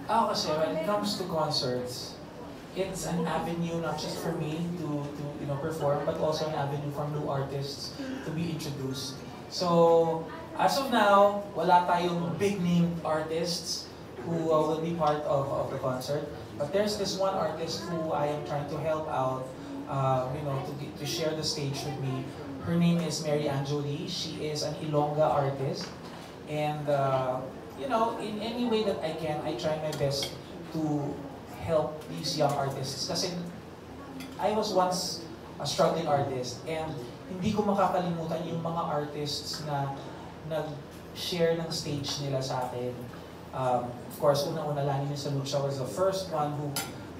Kasi when it comes to concerts, it's an avenue not just for me to perform, but also an avenue for new artists to be introduced. So as of now, wala tayong big name artists who will be part of the concert. But there's this one artist who I am trying to help out, to share the stage with me. Her name is Mary Anjoli. She is an Ilongga artist, and in any way that I can, I try my best to help these young artists. Kasi I was once a struggling artist, and hindi ko makakalimutan yung mga artists na nag-share ng stage nila sa akin. Of course, unang-una Lani Misalucha was the first one who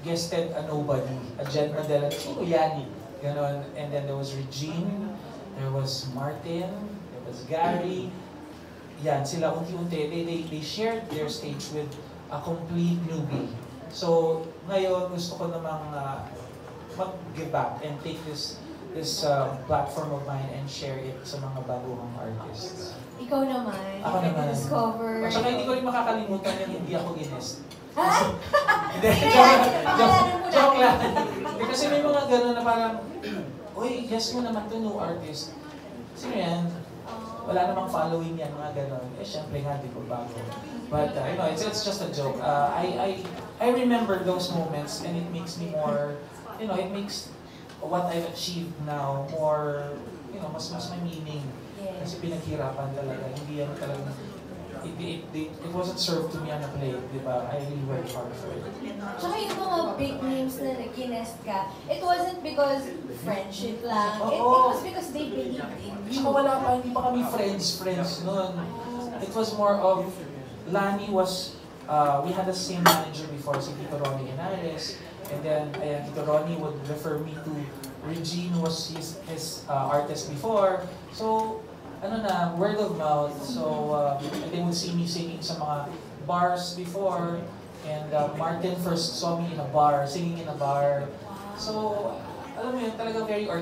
guested a nobody, a Jen Madela, Chino Yani, ganon. And then there was Regine, there was Martin, there was Gary. Yan, sila unti-unti, they shared their stage with a complete newbie. So, ngayon gusto ko namang mag-give back and take this platform of mine and share it sa mga baguhang artists. Ikaw naman, Ako naman. discover. At saka hindi ko rin makakalimutan yung hindi ako ginest. Ha? Hindi, joke lang. Kasi may mga gano'n na parang, uy, guess mo naman to, new artist. Sino yan? Wala namang following yan, mga gano'n. Syempre nga, di ko bago. But, it's just a joke. I remember those moments and it makes me more, it makes what I've achieved now more, mas may meaning. Kasi pinaghirapan talaga. Hindi yan talaga, it wasn't served to me on a plate, di ba? I really worked hard for it. Tsaka yung mga big names na nag-guest ka, it wasn't because friendship lang. It was because they believed in you. Tsaka wala pa, hindi pa kami friends noon. It was more of, Lani was, we had the same manager before, si Tito Ronnie Henares. And then, Tito Ronnie would refer me to Regine, who was his artist before. So, word of mouth. So, and they would see me singing sa mga bars before. And Martin first saw me in a bar, singing in a bar. So, alam mo yun, talagang very organic.